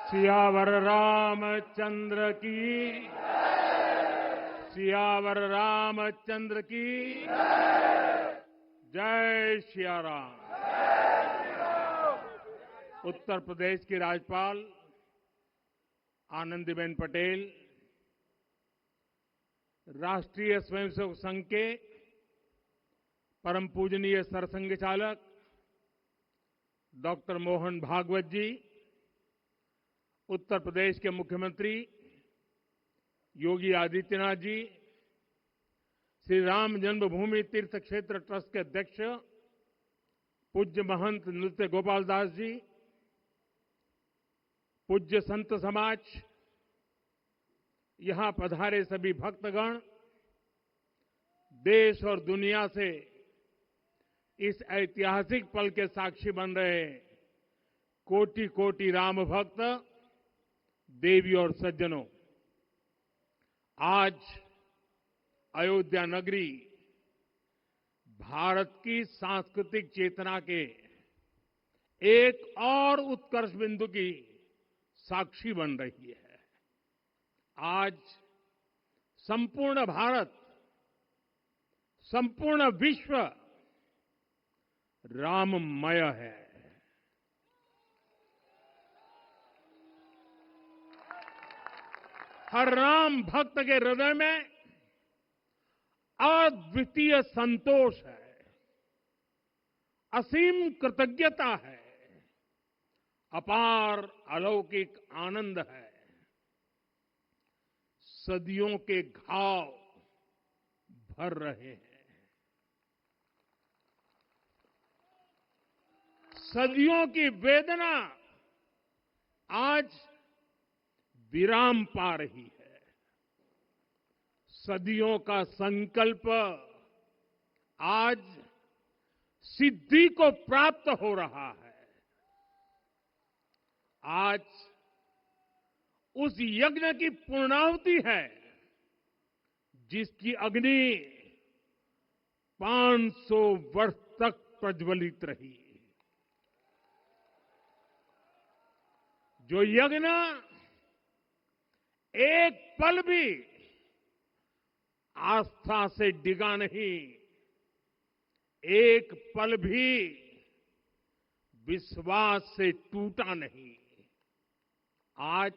सियावर रामचंद्र की सियावर रामचंद्र की जय सिया राम। उत्तर प्रदेश की राज्यपाल आनंदीबेन पटेल, राष्ट्रीय स्वयंसेवक संघ के परम पूजनीय सरसंघ चालक डॉक्टर मोहन भागवत जी, उत्तर प्रदेश के मुख्यमंत्री योगी आदित्यनाथ जी, श्री राम जन्मभूमि तीर्थ क्षेत्र ट्रस्ट के अध्यक्ष पूज्य महंत नृत्य गोपाल दास जी, पूज्य संत समाज, यहां पधारे सभी भक्तगण, देश और दुनिया से इस ऐतिहासिक पल के साक्षी बन रहे कोटि कोटि राम भक्त, देवी और सज्जनों, आज अयोध्या नगरी भारत की सांस्कृतिक चेतना के एक और उत्कर्ष बिंदु की साक्षी बन रही है। आज संपूर्ण भारत, संपूर्ण विश्व राममय है। हर राम भक्त के हृदय में अद्वितीय संतोष है, असीम कृतज्ञता है, अपार अलौकिक आनंद है। सदियों के घाव भर रहे हैं, सदियों की वेदना आज विराम पा रही है, सदियों का संकल्प आज सिद्धि को प्राप्त हो रहा है। आज उस यज्ञ की पूर्णाहुति है जिसकी अग्नि 500 वर्ष तक प्रज्वलित रही। जो यज्ञ एक पल भी आस्था से डिगा नहीं, एक पल भी विश्वास से टूटा नहीं। आज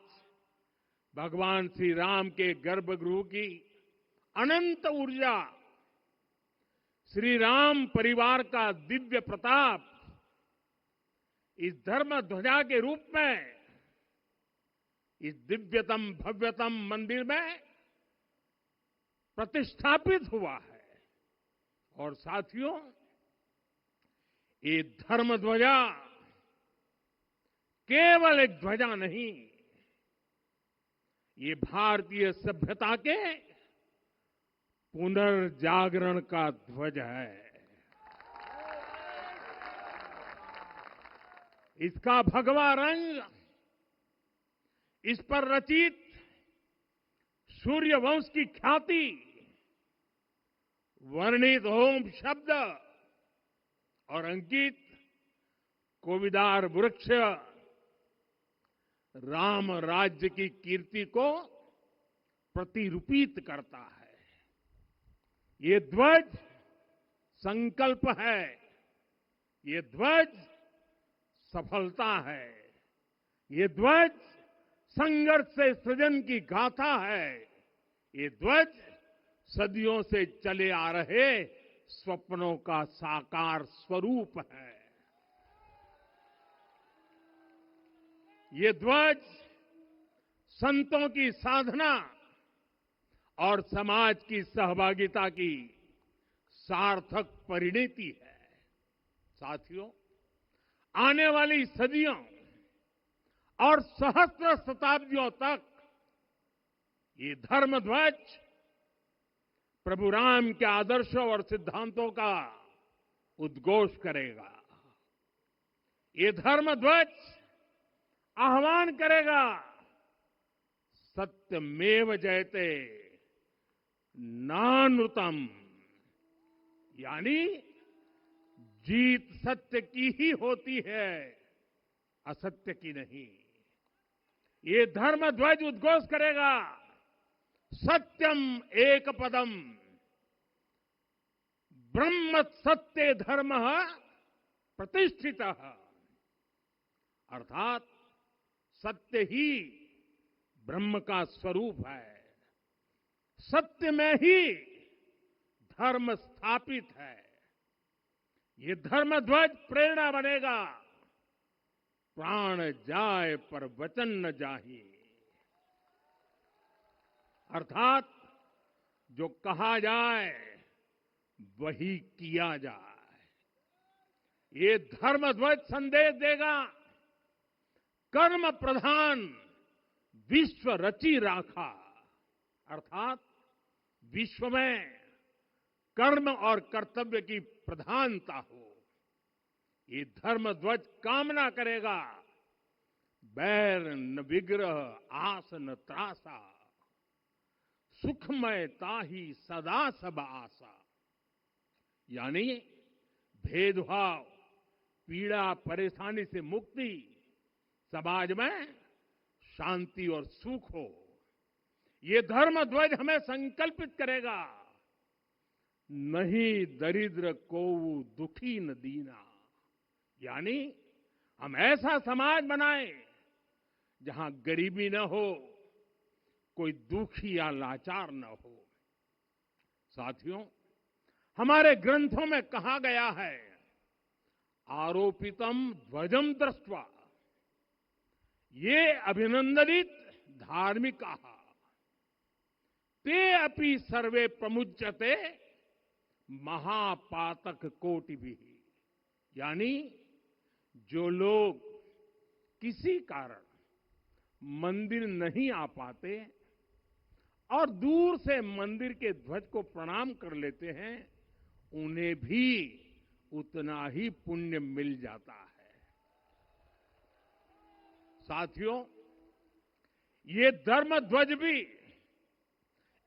भगवान श्री राम के गर्भगृह की अनंत ऊर्जा, श्री राम परिवार का दिव्य प्रताप इस धर्म ध्वजा के रूप में इस दिव्यतम भव्यतम मंदिर में प्रतिष्ठापित हुआ है। और साथियों, ये धर्म ध्वजा केवल एक ध्वजा नहीं, ये भारतीय सभ्यता के पुनर्जागरण का ध्वज है। इसका भगवा रंग, इस पर रचित सूर्य वंश की ख्याति, वर्णित ओम शब्द और अंकित कोविदार वृक्ष राम राज्य की कीर्ति को प्रतिरूपित करता है। ये ध्वज संकल्प है, ये ध्वज सफलता है, ये ध्वज संघर्ष से सृजन की गाथा है, ये ध्वज सदियों से चले आ रहे स्वप्नों का साकार स्वरूप है। ये ध्वज संतों की साधना और समाज की सहभागिता की सार्थक परिणति है। साथियों, आने वाली सदियों और सहस्त्र शताब्दियों तक ये धर्म ध्वज प्रभु राम के आदर्शों और सिद्धांतों का उद्घोष करेगा। ये धर्म ध्वज आह्वान करेगा, सत्यमेव जयते नानृतम, यानी जीत सत्य की ही होती है, असत्य की नहीं। ये धर्म ध्वज उद्घोष करेगा, सत्यम एक पदम, ब्रह्म सत्य धर्म प्रतिष्ठित, अर्थात सत्य ही ब्रह्म का स्वरूप है, सत्य में ही धर्म स्थापित है। ये धर्म ध्वज प्रेरणा बनेगा, प्राण जाए पर वचन न जाही, अर्थात जो कहा जाए वही किया जाए। ये धर्म ध्वज संदेश देगा, कर्म प्रधान विश्व रची राखा, अर्थात विश्व में कर्म और कर्तव्य की प्रधानता हो। ये धर्म ध्वज कामना करेगा, बैर न विग्रह आस न त्रासा, सुखमय ताही सदा सब आशा। यानी भेदभाव, पीड़ा, परेशानी से मुक्ति, समाज में शांति और सुख हो। ये धर्म ध्वज हमें संकल्पित करेगा, नहीं दरिद्र कोऊ दुखी न दीना, यानी हम ऐसा समाज बनाएं जहां गरीबी न हो, कोई दुखी या लाचार न हो। साथियों, हमारे ग्रंथों में कहा गया है, आरोपितम ध्वजम दृष्ट्वा ये अभिनंदनित धार्मिका ते अपि सर्वे प्रमुच्यते महापातक कोटि भी, यानी जो लोग किसी कारण मंदिर नहीं आ पाते और दूर से मंदिर के ध्वज को प्रणाम कर लेते हैं, उन्हें भी उतना ही पुण्य मिल जाता है। साथियों, ये धर्म ध्वज भी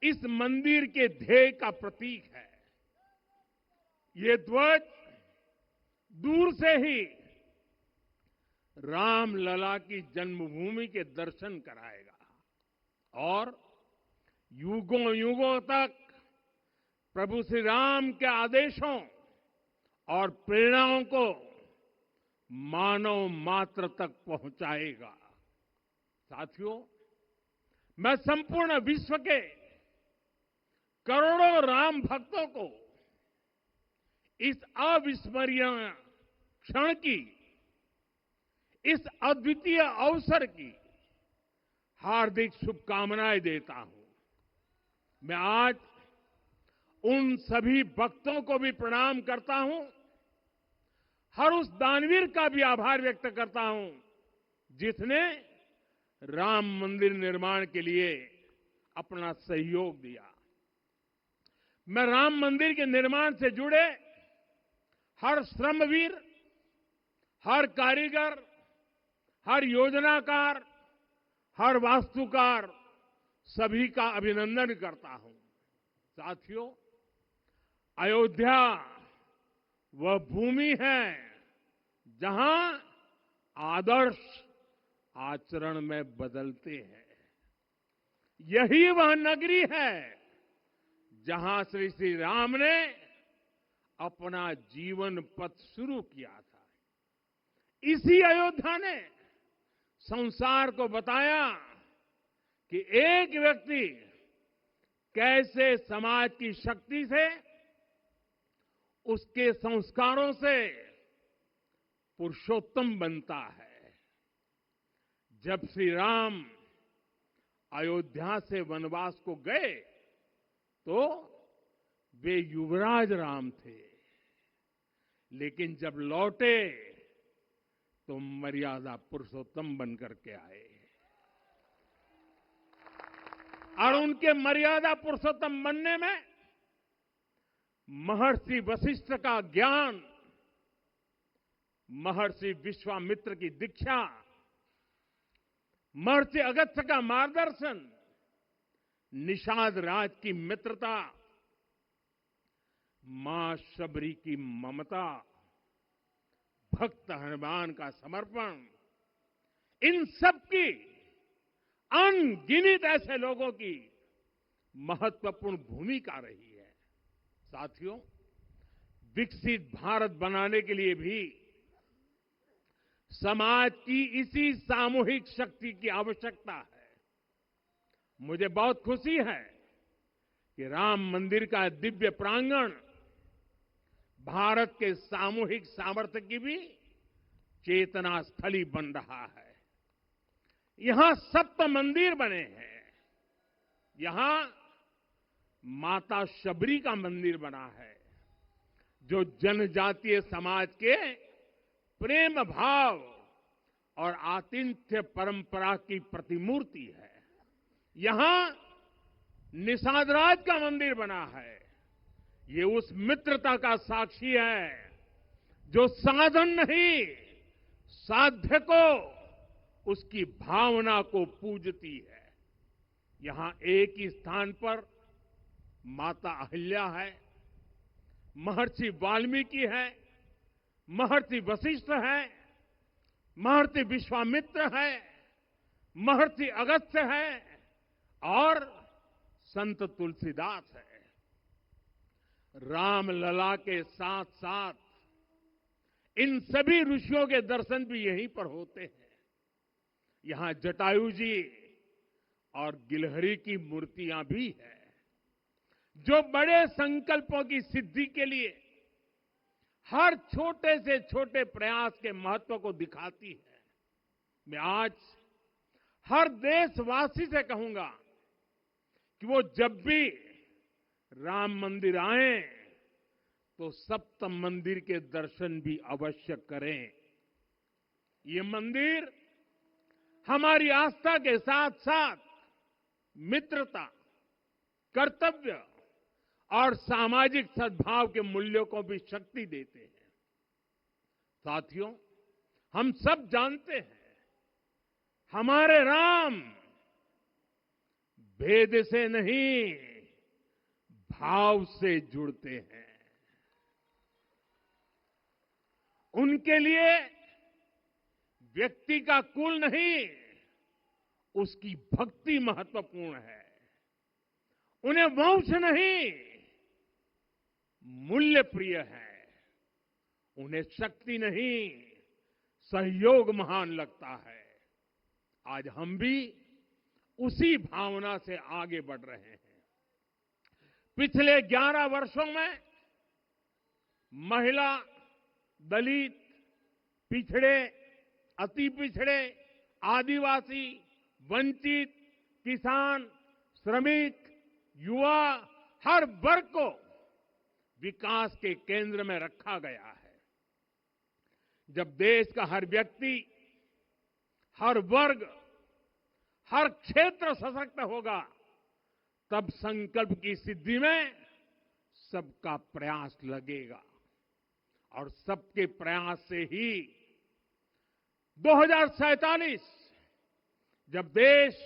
इस मंदिर के ध्येय का प्रतीक है। ये ध्वज दूर से ही रामलला की जन्मभूमि के दर्शन कराएगा और युगों युगों तक प्रभु श्री राम के आदेशों और प्रेरणाओं को मानव मात्र तक पहुंचाएगा। साथियों, मैं संपूर्ण विश्व के करोड़ों राम भक्तों को इस अविस्मरणीय क्षण की, इस अद्वितीय अवसर की हार्दिक शुभकामनाएं देता हूं। मैं आज उन सभी भक्तों को भी प्रणाम करता हूं, हर उस दानवीर का भी आभार व्यक्त करता हूं जिसने राम मंदिर निर्माण के लिए अपना सहयोग दिया। मैं राम मंदिर के निर्माण से जुड़े हर श्रमवीर, हर कारीगर, हर योजनाकार, हर वास्तुकार, सभी का अभिनंदन करता हूं। साथियों, अयोध्या वह भूमि है जहां आदर्श आचरण में बदलते हैं। यही वह नगरी है जहां श्री राम ने अपना जीवन पथ शुरू किया था। इसी अयोध्या ने संसार को बताया कि एक व्यक्ति कैसे समाज की शक्ति से, उसके संस्कारों से पुरुषोत्तम बनता है। जब श्री राम अयोध्या से वनवास को गए तो वे युवराज राम थे, लेकिन जब लौटे तो मर्यादा पुरुषोत्तम बनकर के आए और उनके मर्यादा पुरुषोत्तम बनने में महर्षि वशिष्ठ का ज्ञान, महर्षि विश्वामित्र की दीक्षा, महर्षि अगस्त्य का मार्गदर्शन, निषाद राज की मित्रता, मां शबरी की ममता, भक्त हनुमान का समर्पण, इन सब की अनगिनत ऐसे लोगों की महत्वपूर्ण भूमिका रही है। साथियों, विकसित भारत बनाने के लिए भी समाज की इसी सामूहिक शक्ति की आवश्यकता है। मुझे बहुत खुशी है कि राम मंदिर का दिव्य प्रांगण भारत के सामूहिक सामर्थ्य की भी चेतना स्थली बन रहा है। यहां 7 मंदिर बने हैं। यहां माता शबरी का मंदिर बना है, जो जनजातीय समाज के प्रेम भाव और आतिथ्य परंपरा की प्रतिमूर्ति है। यहां निषादराज का मंदिर बना है। ये उस मित्रता का साक्षी है जो साधन नहीं, साध्य को, उसकी भावना को पूजती है। यहां एक ही स्थान पर माता अहिल्या है, महर्षि वाल्मीकि है, महर्षि वशिष्ठ है, महर्षि विश्वामित्र है, महर्षि अगस्त्य है और संत तुलसीदास है। रामलला के साथ साथ इन सभी ऋषियों के दर्शन भी यहीं पर होते हैं। यहां जटायु जी और गिलहरी की मूर्तियां भी है, जो बड़े संकल्पों की सिद्धि के लिए हर छोटे से छोटे प्रयास के महत्व को दिखाती है। मैं आज हर देशवासी से कहूंगा कि वो जब भी राम मंदिर आए तो सप्त मंदिर के दर्शन भी अवश्य करें। ये मंदिर हमारी आस्था के साथ साथ मित्रता, कर्तव्य और सामाजिक सद्भाव के मूल्यों को भी शक्ति देते हैं। साथियों, हम सब जानते हैं हमारे राम भेद से नहीं, भाव से जुड़ते हैं। उनके लिए व्यक्ति का कुल नहीं, उसकी भक्ति महत्वपूर्ण है। उन्हें वंश नहीं, मूल्य प्रिय है। उन्हें शक्ति नहीं, सहयोग महान लगता है। आज हम भी उसी भावना से आगे बढ़ रहे हैं। पिछले 11 वर्षों में महिला, दलित, पिछड़े, अति पिछड़े, आदिवासी, वंचित, किसान, श्रमिक, युवा, हर वर्ग को विकास के केंद्र में रखा गया है। जब देश का हर व्यक्ति, हर वर्ग, हर क्षेत्र सशक्त होगा, तब संकल्प की सिद्धि में सबका प्रयास लगेगा और सबके प्रयास से ही 2047 जब देश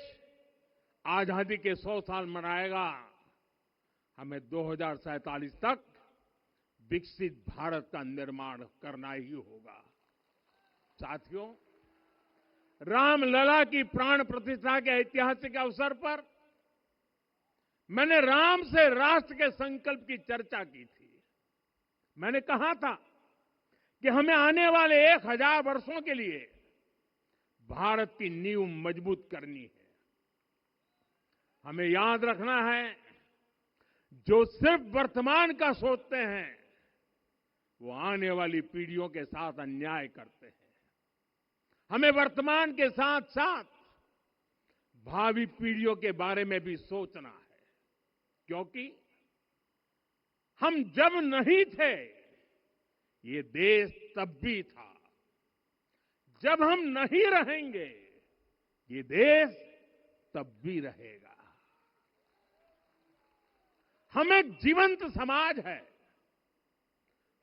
आजादी के 100 साल मनाएगा, हमें 2047 तक विकसित भारत का निर्माण करना ही होगा। साथियों, रामलला की प्राण प्रतिष्ठा के ऐतिहासिक अवसर पर मैंने राम से राष्ट्र के संकल्प की चर्चा की थी। मैंने कहा था कि हमें आने वाले 1000 वर्षों के लिए भारत की नींव मजबूत करनी है। हमें याद रखना है, जो सिर्फ वर्तमान का सोचते हैं वो आने वाली पीढ़ियों के साथ अन्याय करते हैं। हमें वर्तमान के साथ साथ भावी पीढ़ियों के बारे में भी सोचना है, क्योंकि हम जब नहीं थे ये देश तब भी था, जब हम नहीं रहेंगे ये देश तब भी रहेगा। हम एक जीवंत समाज है,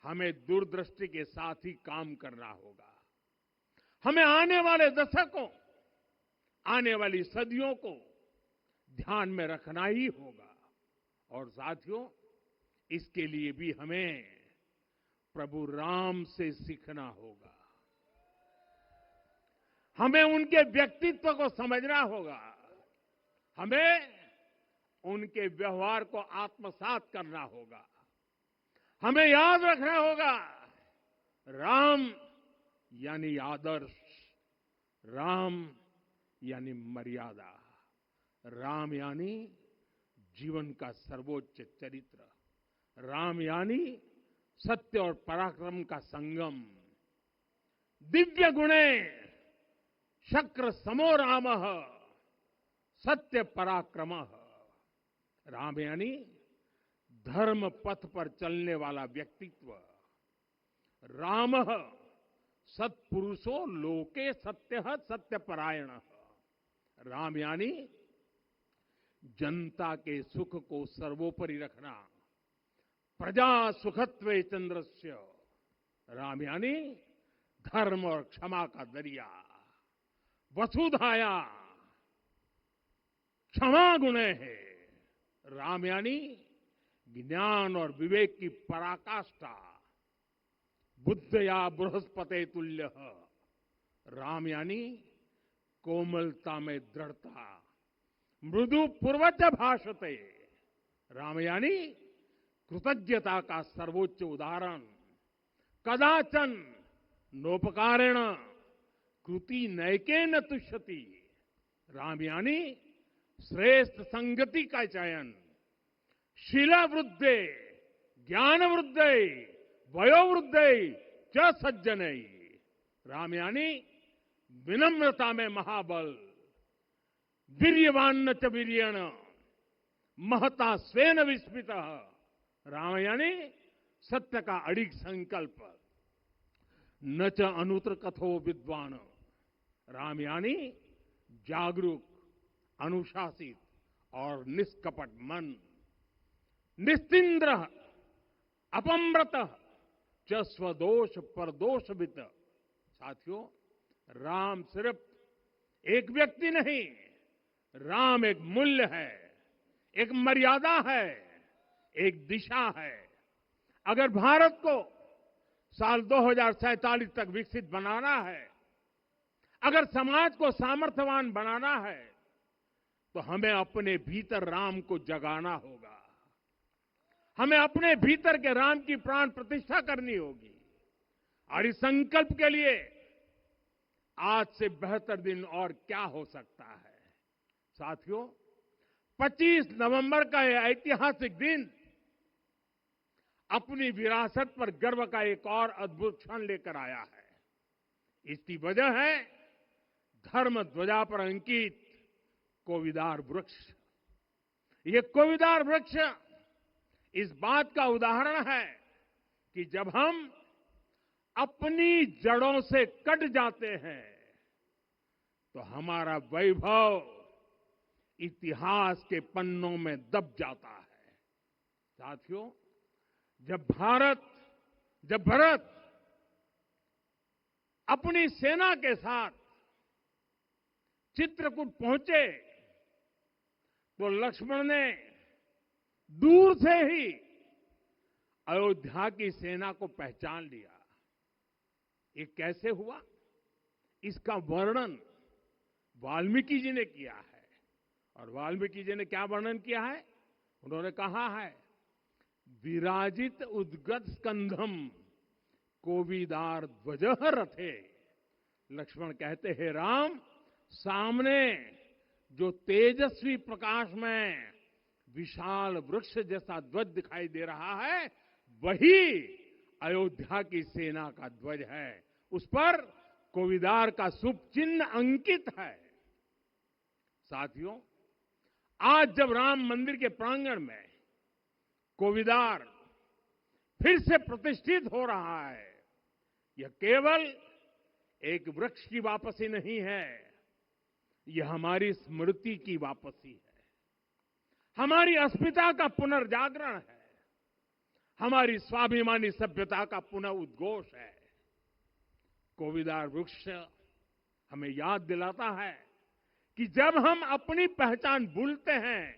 हमें दूरदृष्टि के साथ ही काम करना होगा। हमें आने वाले दशकों, आने वाली सदियों को ध्यान में रखना ही होगा। और साथियों, इसके लिए भी हमें प्रभु राम से सीखना होगा। हमें उनके व्यक्तित्व को समझना होगा। हमें उनके व्यवहार को आत्मसात करना होगा। हमें याद रखना होगा, राम यानी आदर्श, राम यानी मर्यादा, राम यानी जीवन का सर्वोच्च चरित्र, राम यानी सत्य और पराक्रम का संगम। दिव्य गुणे शक्र समो रामः सत्य पराक्रमः। राम यानी धर्म पथ पर चलने वाला व्यक्तित्व। रामः सत्पुरुषो लोके सत्यः सत्यपरायणः। राम यानी जनता के सुख को सर्वोपरि रखना। प्रजा सुखत्वे चंद्रस्य। राम यानी धर्म और क्षमा का दरिया। वसुधाया क्षमा गुणे है। राम यानी ज्ञान और विवेक की पराकाष्ठा। बुद्ध या बृहस्पति तुल्य। राम यानी कोमलता में दृढ़ता। मृदु पूर्वज भाषते। राम यानी कृतज्ञता का सर्वोच्च उदाहरण। कदाचन नोपकारेण कृति नैकेन तुष्यति। राम यानी श्रेष्ठ संगति का चयन। शीला वृद्धे ज्ञान वृद्धे वयोवृद्धे च सज्जनै। राम यानी विनम्रता में महाबल। वीर्यवान च वीर्येण महता स्वेन विस्मितः। राम यानी सत्य का अडिग संकल्प। न च अनुत्र कथो विद्वान। राम यानी जागरूक, अनुशासित और निष्कपट मन। निस्तिंद्र अपम्रत च स्वदोष परदोषवित। साथियों, राम सिर्फ एक व्यक्ति नहीं, राम एक मूल्य है, एक मर्यादा है, एक दिशा है। अगर भारत को साल 2047 तक विकसित बनाना है, अगर समाज को सामर्थ्यवान बनाना है, तो हमें अपने भीतर राम को जगाना होगा। हमें अपने भीतर के राम की प्राण प्रतिष्ठा करनी होगी। और इस संकल्प के लिए आज से बेहतर दिन और क्या हो सकता है। साथियों, 25 नवंबर का यह ऐतिहासिक दिन अपनी विरासत पर गर्व का एक और अद्भुत क्षण लेकर आया है। इसकी वजह है धर्म ध्वजा पर अंकित कोविदार वृक्ष। ये कोविदार वृक्ष इस बात का उदाहरण है कि जब हम अपनी जड़ों से कट जाते हैं तो हमारा वैभव इतिहास के पन्नों में दब जाता है। साथियों, जब भरत अपनी सेना के साथ चित्रकूट पहुंचे तो लक्ष्मण ने दूर से ही अयोध्या की सेना को पहचान लिया। ये कैसे हुआ? इसका वर्णन वाल्मीकि जी ने किया है। और वाल्मीकि जी ने क्या वर्णन किया है? उन्होंने कहा है, विराजित उद्गत स्कंधम कोविदार ध्वजः रथे। लक्ष्मण कहते हैं, राम, सामने जो तेजस्वी प्रकाश में विशाल वृक्ष जैसा ध्वज दिखाई दे रहा है, वही अयोध्या की सेना का ध्वज है। उस पर कोविदार का शुभ चिन्ह अंकित है। साथियों, आज जब राम मंदिर के प्रांगण में कोविदार फिर से प्रतिष्ठित हो रहा है, यह केवल एक वृक्ष की वापसी नहीं है, यह हमारी स्मृति की वापसी है, हमारी अस्मिता का पुनर्जागरण है, हमारी स्वाभिमानी सभ्यता का पुनः उद्घोष है। कोविदार वृक्ष हमें याद दिलाता है कि जब हम अपनी पहचान भूलते हैं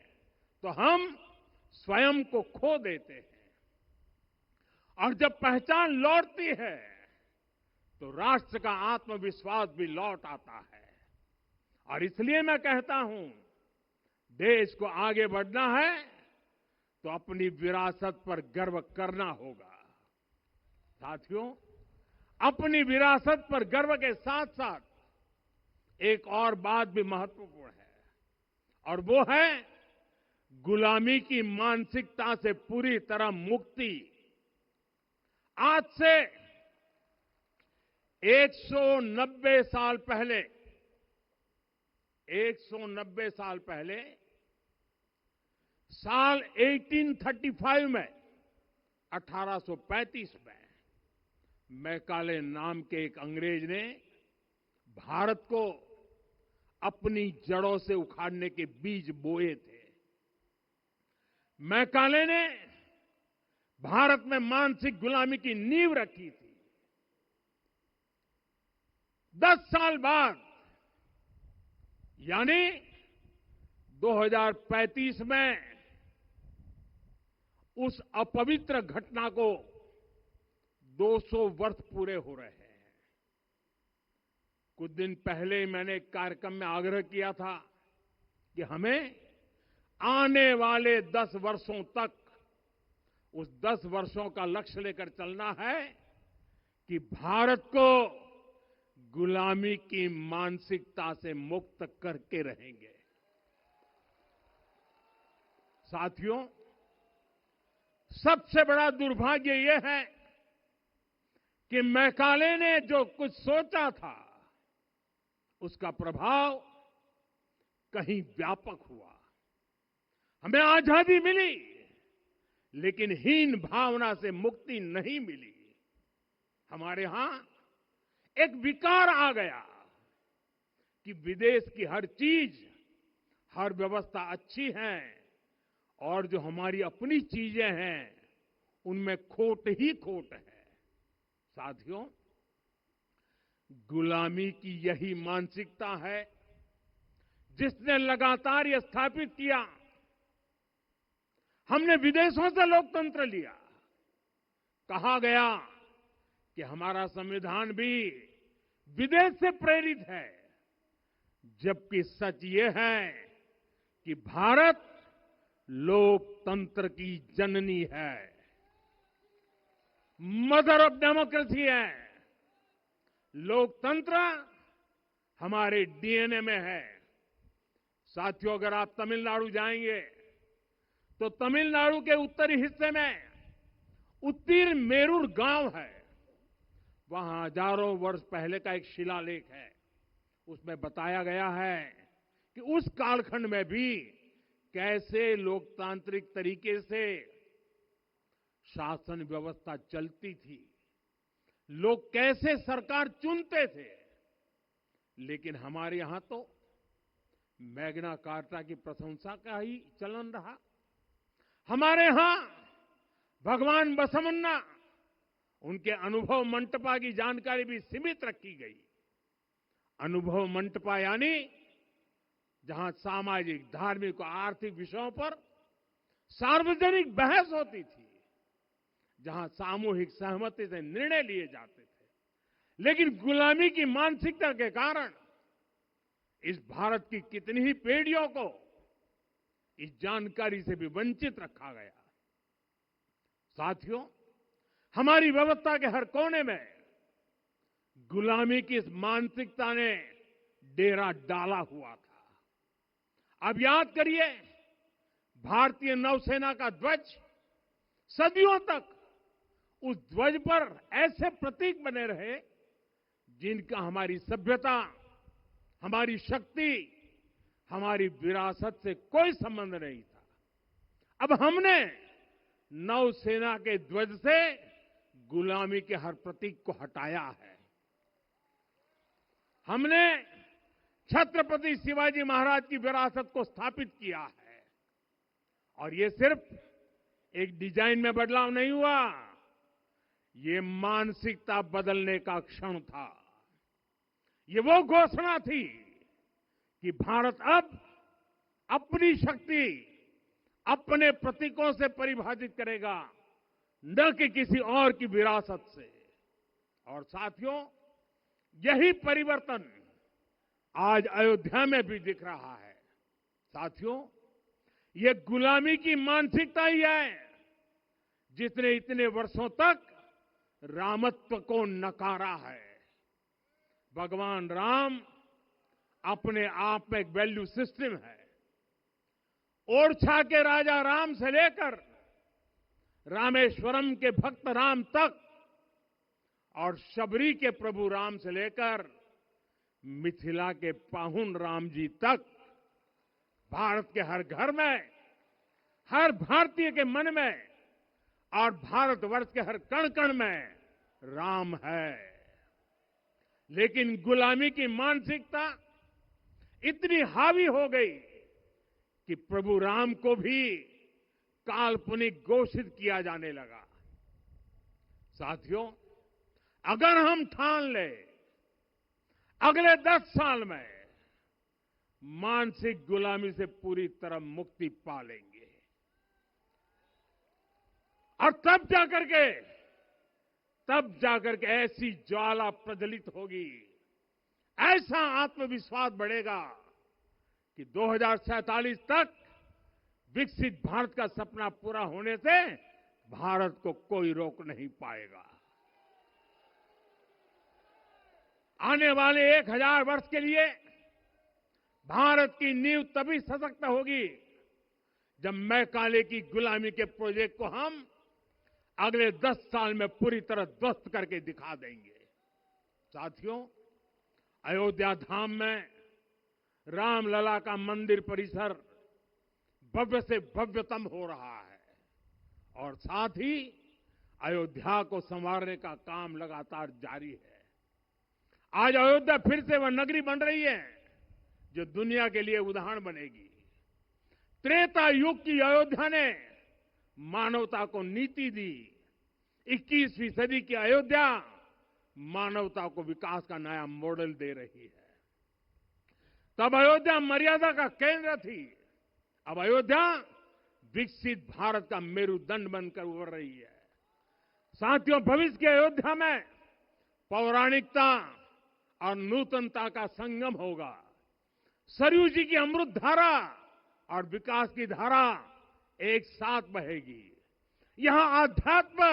तो हम स्वयं को खो देते हैं, और जब पहचान लौटती है तो राष्ट्र का आत्मविश्वास भी लौट आता है। और इसलिए मैं कहता हूं, देश को आगे बढ़ना है तो अपनी विरासत पर गर्व करना होगा। साथियों, अपनी विरासत पर गर्व के साथ साथ एक और बात भी महत्वपूर्ण है, और वो है गुलामी की मानसिकता से पूरी तरह मुक्ति। आज से 190 साल पहले 190 साल पहले साल 1835 में 1835 में मैकाले नाम के एक अंग्रेज ने भारत को अपनी जड़ों से उखाड़ने के बीज बोए थे। मैकाले ने भारत में मानसिक गुलामी की नींव रखी थी। 10 साल बाद यानी 2035 में उस अपवित्र घटना को 200 वर्ष पूरे हो रहे हैं। कुछ दिन पहले मैंने एक कार्यक्रम में आग्रह किया था कि हमें आने वाले 10 वर्षों तक उस 10 वर्षों का लक्ष्य लेकर चलना है कि भारत को गुलामी की मानसिकता से मुक्त करके रहेंगे। साथियों, सबसे बड़ा दुर्भाग्य यह है कि मैकाले ने जो कुछ सोचा था उसका प्रभाव कहीं व्यापक हुआ। हमें आजादी मिली, लेकिन हीन भावना से मुक्ति नहीं मिली। हमारे यहां एक विकार आ गया कि विदेश की हर चीज, हर व्यवस्था अच्छी है और जो हमारी अपनी चीजें हैं उनमें खोट ही खोट है। साथियों, गुलामी की यही मानसिकता है जिसने लगातार यह स्थापित किया। हमने विदेशों से लोकतंत्र लिया। कहा गया कि हमारा संविधान भी विदेश से प्रेरित है, जबकि सच ये है कि भारत लोकतंत्र की जननी है, मदर ऑफ डेमोक्रेसी है। लोकतंत्र हमारे डीएनए में है। साथियों, अगर आप तमिलनाडु जाएंगे तो तमिलनाडु के उत्तरी हिस्से में उत्तीरमेरूर गांव है। वहां हजारों वर्ष पहले का एक शिलालेख है। उसमें बताया गया है कि उस कालखंड में भी कैसे लोकतांत्रिक तरीके से शासन व्यवस्था चलती थी, लोग कैसे सरकार चुनते थे। लेकिन हमारे यहां तो मैग्ना कार्टा की प्रशंसा का ही चलन रहा। हमारे यहां भगवान बसवन्ना, उनके अनुभव मंटपा की जानकारी भी सीमित रखी गई। अनुभव मंटपा यानी जहां सामाजिक, धार्मिक और आर्थिक विषयों पर सार्वजनिक बहस होती थी, जहां सामूहिक सहमति से निर्णय लिए जाते थे। लेकिन गुलामी की मानसिकता के कारण इस भारत की कितनी ही पीढ़ियों को इस जानकारी से भी वंचित रखा गया। साथियों, हमारी व्यवस्था के हर कोने में गुलामी की इस मानसिकता ने डेरा डाला हुआ था। अब याद करिए, भारतीय नौसेना का ध्वज सदियों तक उस ध्वज पर ऐसे प्रतीक बने रहे जिनका हमारी सभ्यता, हमारी शक्ति, हमारी विरासत से कोई संबंध नहीं था। अब हमने नौसेना के ध्वज से गुलामी के हर प्रतीक को हटाया है। हमने छत्रपति शिवाजी महाराज की विरासत को स्थापित किया है। और ये सिर्फ एक डिजाइन में बदलाव नहीं हुआ, ये मानसिकता बदलने का क्षण था। ये वो घोषणा थी कि भारत अब अपनी शक्ति अपने प्रतीकों से परिभाषित करेगा, न कि किसी और की विरासत से। और साथियों, यही परिवर्तन आज अयोध्या में भी दिख रहा है। साथियों, ये गुलामी की मानसिकता ही है जिसने इतने वर्षों तक रामत्व को नकारा है। भगवान राम अपने आप में एक वैल्यू सिस्टम है। ओरछा के राजा राम से लेकर रामेश्वरम के भक्त राम तक और शबरी के प्रभु राम से लेकर मिथिला के पाहुन राम जी तक भारत के हर घर में, हर भारतीय के मन में और भारतवर्ष के हर कण कण में राम है। लेकिन गुलामी की मानसिकता इतनी हावी हो गई कि प्रभु राम को भी काल्पनिक घोषित किया जाने लगा। साथियों, अगर हम ठान ले अगले 10 साल में मानसिक गुलामी से पूरी तरह मुक्ति पा लेंगे और तब जाकर के ऐसी ज्वाला प्रज्वलित होगी, ऐसा आत्मविश्वास बढ़ेगा कि 2047 तक विकसित भारत का सपना पूरा होने से भारत को कोई रोक नहीं पाएगा। आने वाले 1000 वर्ष के लिए भारत की नींव तभी सशक्त होगी जब मैकाले की गुलामी के प्रोजेक्ट को हम अगले 10 साल में पूरी तरह ध्वस्त करके दिखा देंगे। साथियों, अयोध्या धाम में रामलला का मंदिर परिसर भव्य से भव्यतम हो रहा है और साथ ही अयोध्या को संवारने का काम लगातार जारी है। आज अयोध्या फिर से वह नगरी बन रही है जो दुनिया के लिए उदाहरण बनेगी। त्रेता युग की अयोध्या ने मानवता को नीति दी। 21वीं सदी की अयोध्या मानवता को विकास का नया मॉडल दे रही है। तब अयोध्या मर्यादा का केंद्र थी, अब अयोध्या विकसित भारत का मेरुदंड बनकर उभर रही है। साथियों, भविष्य की अयोध्या में पौराणिकता और नूतनता का संगम होगा। सरयू जी की अमृत धारा और विकास की धारा एक साथ बहेगी। यहां आध्यात्म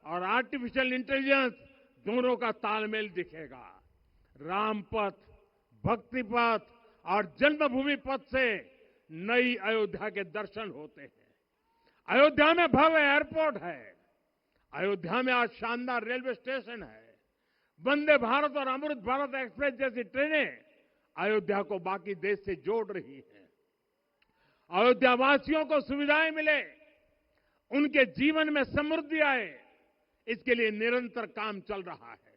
और आर्टिफिशियल इंटेलिजेंस दोनों का तालमेल दिखेगा। राम पथ, भक्ति पथ और जन्मभूमि पथ से नई अयोध्या के दर्शन होते हैं। अयोध्या में भव्य एयरपोर्ट है। अयोध्या में आज शानदार रेलवे स्टेशन है। वंदे भारत और अमृत भारत एक्सप्रेस जैसी ट्रेनें अयोध्या को बाकी देश से जोड़ रही हैं। अयोध्या वासियों को सुविधाएं मिले, उनके जीवन में समृद्धि आए, इसके लिए निरंतर काम चल रहा है।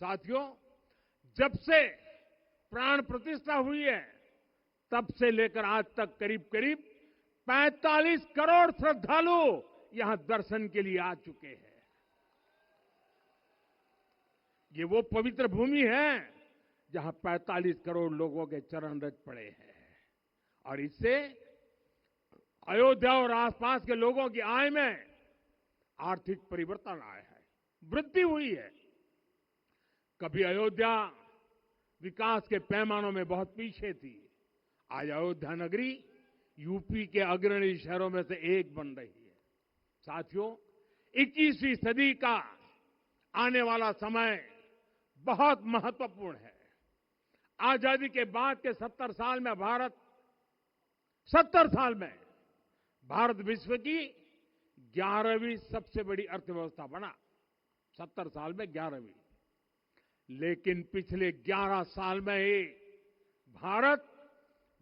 साथियों, जब से प्राण प्रतिष्ठा हुई है तब से लेकर आज तक करीब 45 करोड़ श्रद्धालु यहां दर्शन के लिए आ चुके हैं। ये वो पवित्र भूमि है जहां 45 करोड़ लोगों के चरण रज पड़े हैं और इससे अयोध्या और आसपास के लोगों की आय में आर्थिक परिवर्तन आया है, वृद्धि हुई है। कभी अयोध्या विकास के पैमानों में बहुत पीछे थी, आज अयोध्या नगरी यूपी के अग्रणी शहरों में से एक बन रही है। साथियों, 21वीं सदी का आने वाला समय बहुत महत्वपूर्ण है। आजादी के बाद के 70 साल में भारत विश्व की 11वीं सबसे बड़ी अर्थव्यवस्था बना। 70 साल में 11वीं। लेकिन पिछले 11 साल में ही भारत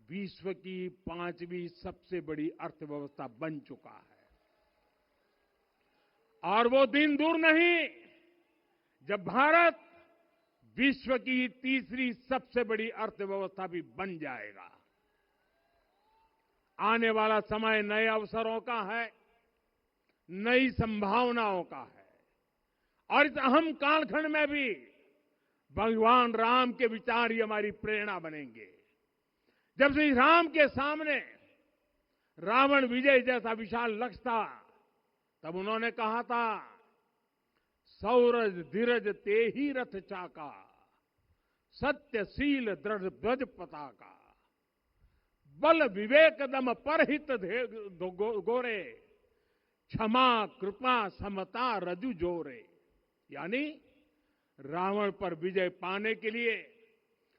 विश्व की 5वीं सबसे बड़ी अर्थव्यवस्था बन चुका है। और वो दिन दूर नहीं जब भारत विश्व की 3री सबसे बड़ी अर्थव्यवस्था भी बन जाएगा। आने वाला समय नए अवसरों का है, नई संभावनाओं का है और इस अहम कालखंड में भी भगवान राम के विचार ही हमारी प्रेरणा बनेंगे। जब श्री राम के सामने रावण विजय जैसा विशाल लक्ष्य था, तब उन्होंने कहा था, सौरज धीरज ते ही रथ चाका, सत्यशील दृढ़ ध्वज पताका। बल विवेक दम परहित गोरे, क्षमा कृपा समता रजु जोरे। यानी रावण पर विजय पाने के लिए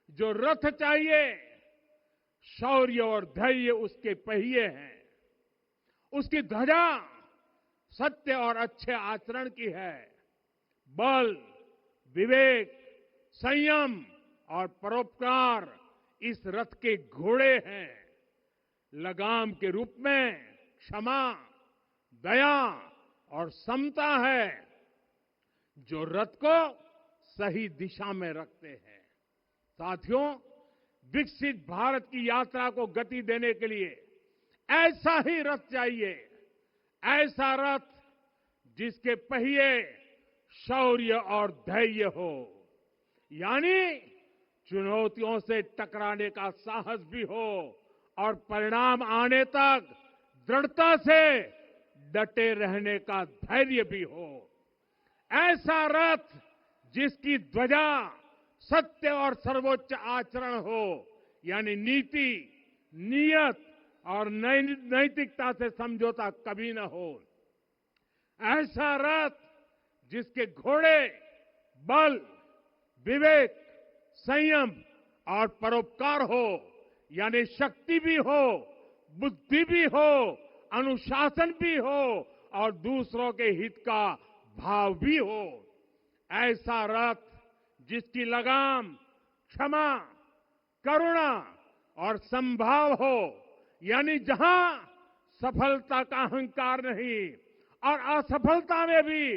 जो रथ चाहिए, शौर्य और धैर्य उसके पहिए हैं, उसकी ध्वजा सत्य और अच्छे आचरण की है, बल विवेक संयम और परोपकार इस रथ के घोड़े हैं। लगाम के रूप में क्षमा दया और समता है जो रथ को सही दिशा में रखते हैं। साथियों, विकसित भारत की यात्रा को गति देने के लिए ऐसा ही रथ चाहिए, ऐसा रथ जिसके पहिए शौर्य और धैर्य हो, यानी चुनौतियों से टकराने का साहस भी हो और परिणाम आने तक दृढ़ता से डटे रहने का धैर्य भी हो। ऐसा रथ जिसकी ध्वजा सत्य और सर्वोच्च आचरण हो, यानी नीति नियत और नैतिकता से समझौता कभी न हो। ऐसा रथ जिसके घोड़े बल विवेक संयम और परोपकार हो, यानी शक्ति भी हो बुद्धि भी हो अनुशासन भी हो और दूसरों के हित का भाव भी हो। ऐसा रथ जिसकी लगाम क्षमा करुणा और संभाव हो, यानी जहां सफलता का अहंकार नहीं और असफलता में भी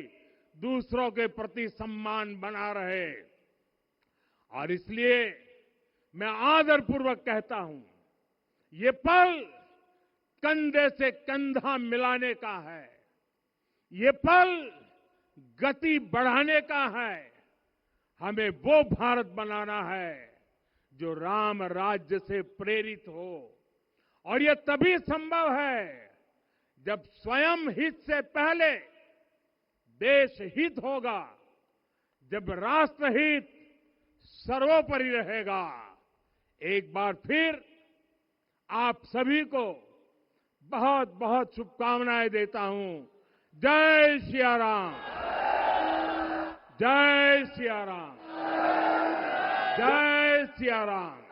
दूसरों के प्रति सम्मान बना रहे। और इसलिए मैं आदरपूर्वक कहता हूं, ये पल कंधे से कंधा मिलाने का है, ये पल गति बढ़ाने का है। हमें वो भारत बनाना है जो राम राज्य से प्रेरित हो, और ये तभी संभव है जब स्वयं हित से पहले देश हित होगा, जब राष्ट्रहित सर्वोपरि रहेगा। एक बार फिर आप सभी को बहुत बहुत शुभकामनाएं देता हूं। जय सिया राम, जय सिया राम, जय सिया राम।